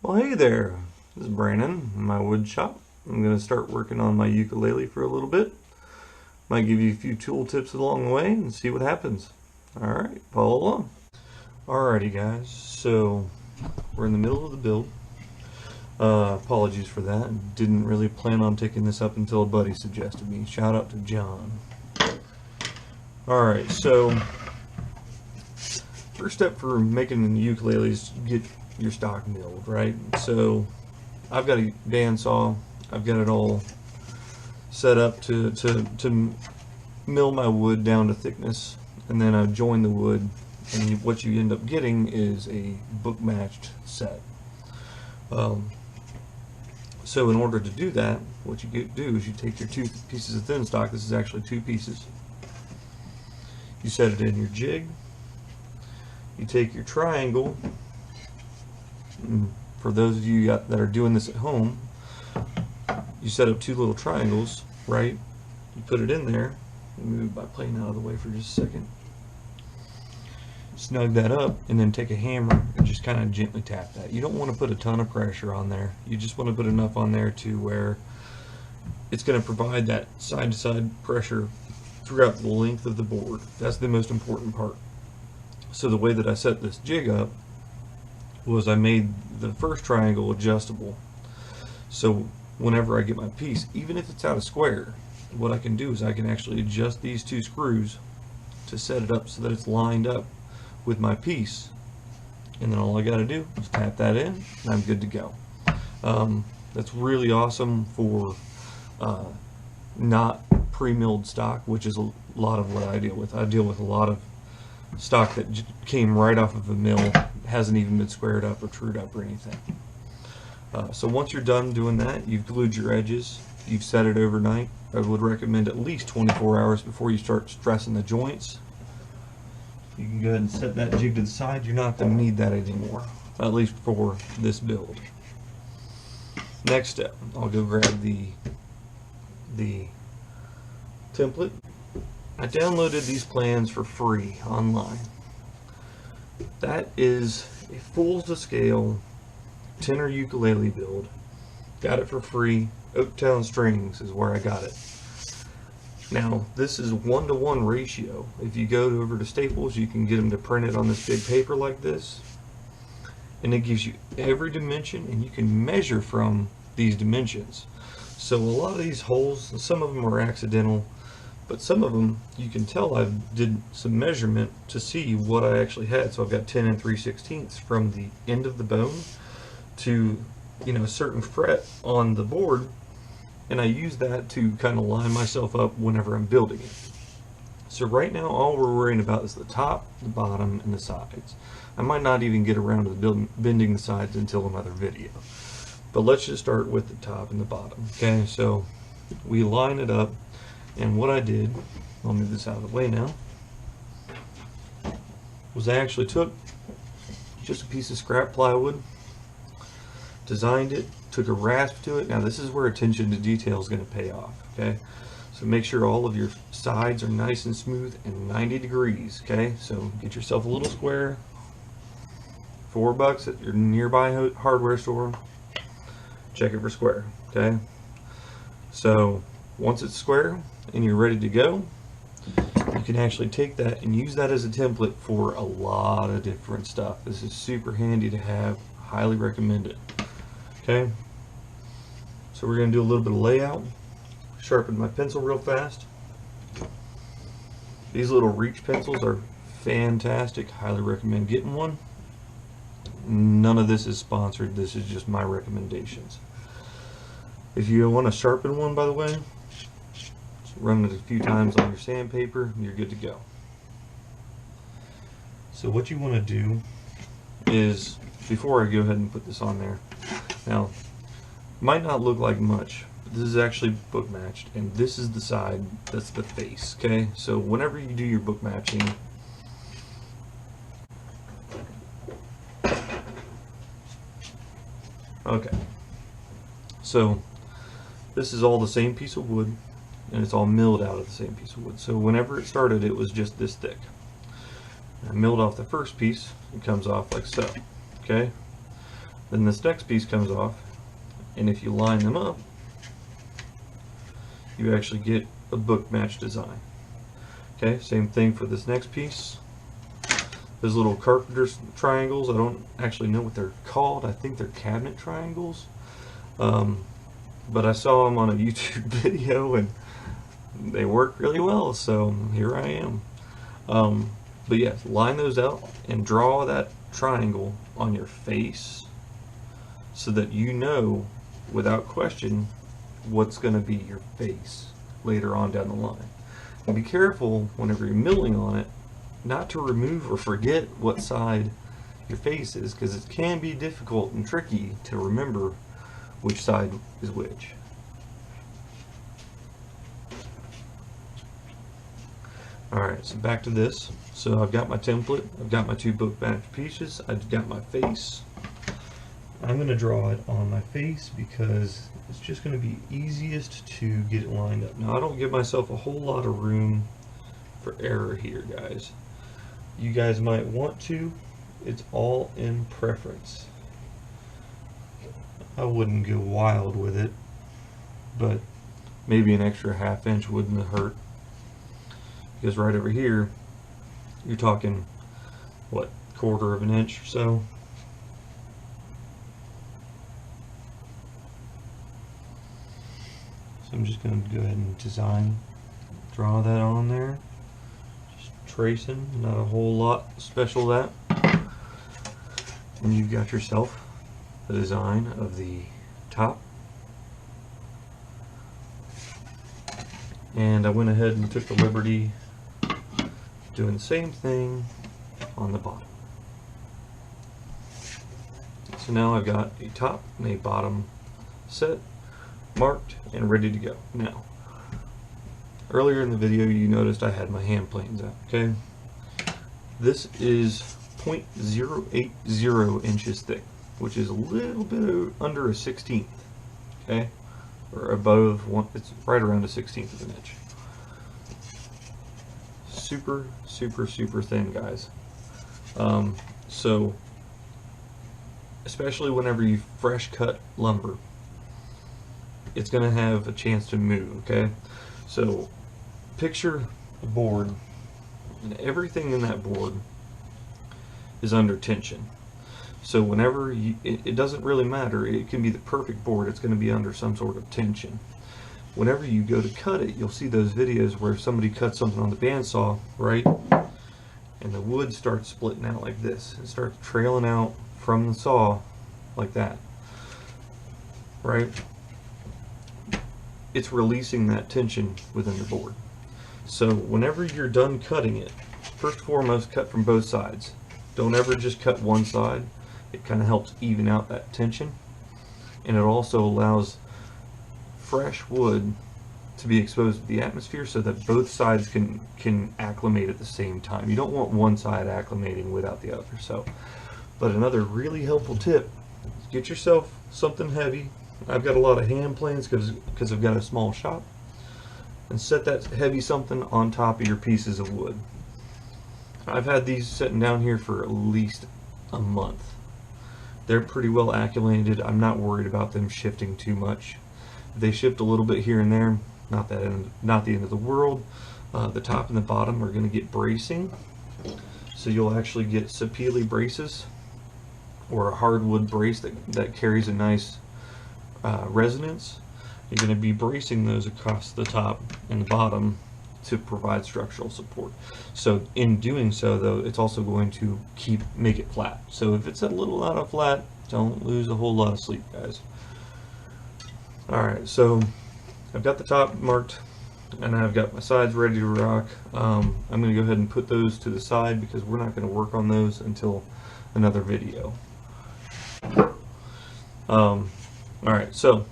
Well, hey there. This is Brandon, my wood shop. I'm going to start working on my ukulele for a little bit. Might give you a few tool tips along the way and see what happens. Alright, follow along. Alrighty guys, so we're in the middle of the build. Apologies for that. Didn't really plan on taking this up until a buddy suggested me. Shout out to John. Alright, so first step for making a ukulele is get your stock milled, right? So I've got a bandsaw. I've got it all set up to mill my wood down to thickness, and then I join the wood, and what you end up getting is a book matched set. So in order to do that, what you do is you take your two pieces of thin stock. This is actually two pieces. You set it in your jig. You take your triangle. For those of you that are doing this at home, you set up two little triangles, right? You put it in there. Let me move my plane out of the way for just a second. Snug that up, and then take a hammer and just kind of gently tap that. You don't want to put a ton of pressure on there. You just want to put enough on there to where it's going to provide that side-to-side pressure throughout the length of the board. That's the most important part. So the way that I set this jig up was I made the first triangle adjustable. So whenever I get my piece, even if it's out of square, what I can do is I can actually adjust these two screws to set it up so that it's lined up with my piece, and then all I got to do is tap that in and I'm good to go. That's really awesome for not pre-milled stock, which is a lot of what I deal with. I deal with a lot of stock that came right off of a mill, hasn't even been squared up or trued up or anything. So once you're done doing that, you've glued your edges, you've set it overnight. I would recommend at least 24 hours before you start stressing the joints. You can go ahead and set that jig to the side. You're not going to need that anymore, at least for this build. Next step, I'll go grab the template. I downloaded these plans for free online. That is a full to scale tenor ukulele build. Got it for free. Oaktown Strings is where I got it. Now this is 1-to-1 ratio. If you go over to Staples, you can get them to print it on this big paper like this, and it gives you every dimension, and you can measure from these dimensions. So a lot of these holes, some of them are accidental, but some of them you can tell I did some measurement to see what I actually had. So I've got 10 3/16 from the end of the bone to, you know, a certain fret on the board, and I use that to kind of line myself up whenever I'm building it. So right now all we're worrying about is the top, the bottom, and the sides. I might not even get around to bending the sides until another video, but let's just start with the top and the bottom. Okay, so we line it up, and what I did, I'll move this out of the way now, was I actually took just a piece of scrap plywood, designed it, took a rasp to it. Now this is where attention to detail is going to pay off. Okay, so make sure all of your sides are nice and smooth and 90 degrees. Okay, so get yourself a little square, $4 at your nearby hardware store. Check it for square. Okay, so once it's square and you're ready to go, you can actually take that and use that as a template for a lot of different stuff. This is super handy to have. Highly recommend it. Okay, so we're going to do a little bit of layout. Sharpen my pencil real fast. These little reach pencils are fantastic. Highly recommend getting one. None of this is sponsored. This is just my recommendations. If you want to sharpen one, by the way, just run it a few times on your sandpaper and you're good to go. So what you want to do is, before I go ahead and put this on there, now might not look like much, but this is actually book matched, and this is the side that's the face. Okay, so whenever you do your book matching, okay, so this is all the same piece of wood, and it's all milled out of the same piece of wood. So whenever it started, it was just this thick. I milled off the first piece. It comes off like so. Okay, Then this next piece comes off, and if you line them up, you actually get a book match design. Okay, same thing for this next piece. Those little carpenter's triangles, I don't actually know what they're called. I think they're cabinet triangles. But I saw them on a YouTube video and they work really well, so here I am. But yes, line those out and draw that triangle on your face so that you know without question what's going to be your face later on down the line. And be careful whenever you're milling on it not to remove or forget what side your face is, because it can be difficult and tricky to remember which side is which. Alright, so back to this. So I've got my template, I've got my two book match pieces, I've got my face. I'm going to draw it on my face because it's just going to be easiest to get it lined up. Now I don't give myself a whole lot of room for error here, guys. You guys might want to. It's all in preference. I wouldn't go wild with it, but maybe an extra ½ inch wouldn't have hurt. Because right over here, you're talking, what, 1/4 of an inch or so? So I'm just going to go ahead and draw that on there. Just tracing, not a whole lot special that. And you've got yourself the design of the top. And I went ahead and took the liberty doing the same thing on the bottom. So now I've got a top and a bottom set, marked and ready to go. Now, earlier in the video you noticed I had my hand planes out, okay? This is 0.080 inches thick, which is a little bit under a 1/16, okay? Or above one, it's right around a 1/16 of an inch. Super, super, super thin, guys. So, especially whenever you fresh cut lumber, it's going to have a chance to move, okay? So, picture a board, and everything in that board is under tension. So whenever it doesn't really matter, it can be the perfect board, it's going to be under some sort of tension. Whenever you go to cut it, you'll see those videos where somebody cuts something on the bandsaw, right? And the wood starts splitting out like this. It starts trailing out from the saw like that, right? It's releasing that tension within the board. So whenever you're done cutting it, first and foremost, cut from both sides. Don't ever just cut one side. It kind of helps even out that tension, and it also allows fresh wood to be exposed to the atmosphere so that both sides can acclimate at the same time. You don't want one side acclimating without the other. So, but another really helpful tip is get yourself something heavy. I've got a lot of hand planes because I've got a small shop, and set that heavy something on top of your pieces of wood. I've had these sitting down here for at least a month. They're pretty well acclimated. I'm not worried about them shifting too much. If they shift a little bit here and there, not the end of the world. The top and the bottom are going to get bracing, so you'll actually get sapele braces, or a hardwood brace that carries a nice resonance. You're going to be bracing those across the top and the bottom to provide structural support. So in doing so, though, it's also going to make it flat. So if it's a little out of flat, don't lose a whole lot of sleep, guys. Alright, so I've got the top marked and I've got my sides ready to rock. I'm going to go ahead and put those to the side because we're not going to work on those until another video. Alright, so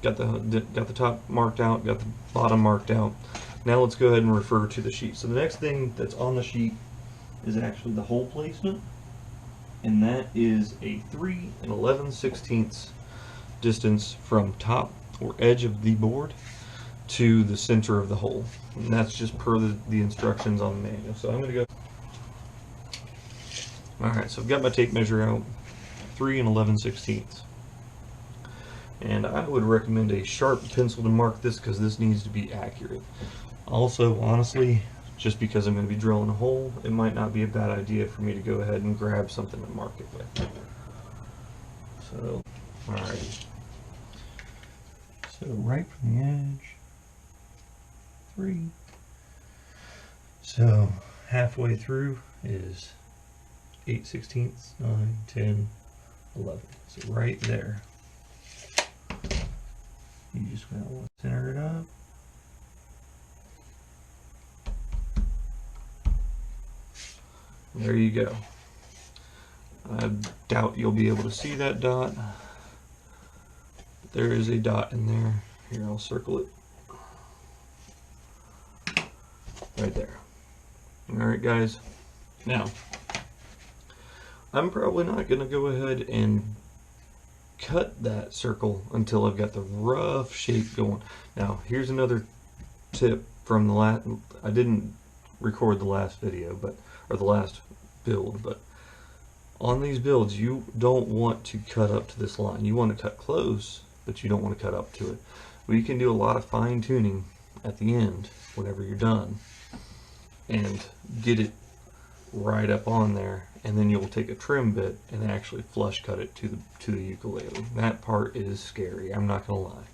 got the top marked out, got the bottom marked out. Now let's go ahead and refer to the sheet. So the next thing that's on the sheet is actually the hole placement, and that is a 3 11/16 distance from top or edge of the board to the center of the hole, and that's just per the instructions on the manual. So I'm going to go. Alright, so I've got my tape measure out, 3 11/16. And I would recommend a sharp pencil to mark this because this needs to be accurate. Also, honestly, just because I'm going to be drilling a hole, it might not be a bad idea for me to go ahead and grab something to mark it with. So, alright. So right from the edge, 3. So halfway through is 8/16, 9, 10, 11. So right there. You just gotta want to center it up. There you go. I doubt you'll be able to see that dot. But there is a dot in there. Here, I'll circle it. Right there. Alright guys. Now, I'm probably not going to go ahead and cut that circle until I've got the rough shape going. Now, here's another tip from the last, I didn't record the last video, or the last build, but on these builds, you don't want to cut up to this line. You want to cut close, but you don't want to cut up to it. We can do a lot of fine tuning at the end, whenever you're done, and get it right up on there, and then you'll take a trim bit and actually flush cut it to the ukulele. That part is scary, I'm not gonna lie,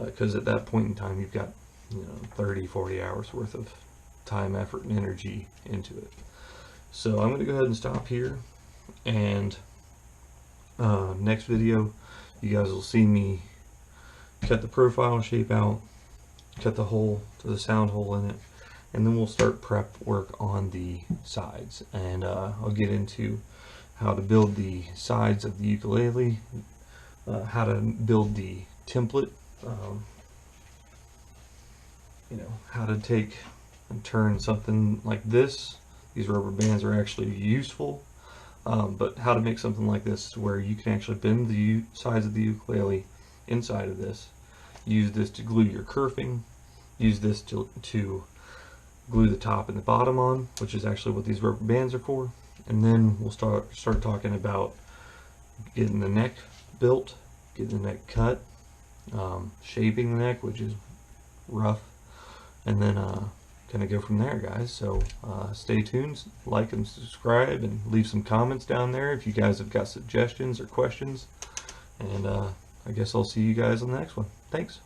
because at that point in time you've got 30-40 hours worth of time, effort, and energy into it. So I'm gonna go ahead and stop here, and next video you guys will see me cut the profile shape out, cut the hole to the sound hole in it, and then we'll start prep work on the sides, and I'll get into how to build the sides of the ukulele, how to build the template, how to take and turn something like this. These rubber bands are actually useful, but how to make something like this where you can actually bend the sides of the ukulele inside of this, use this to glue your kerfing, use this to glue the top and the bottom on, which is actually what these rubber bands are for. And then we'll start talking about getting the neck built, getting the neck cut, shaping the neck, which is rough, and then kind of go from there, guys. So stay tuned, like and subscribe, and leave some comments down there if you guys have got suggestions or questions, and I guess I'll see you guys on the next one. Thanks.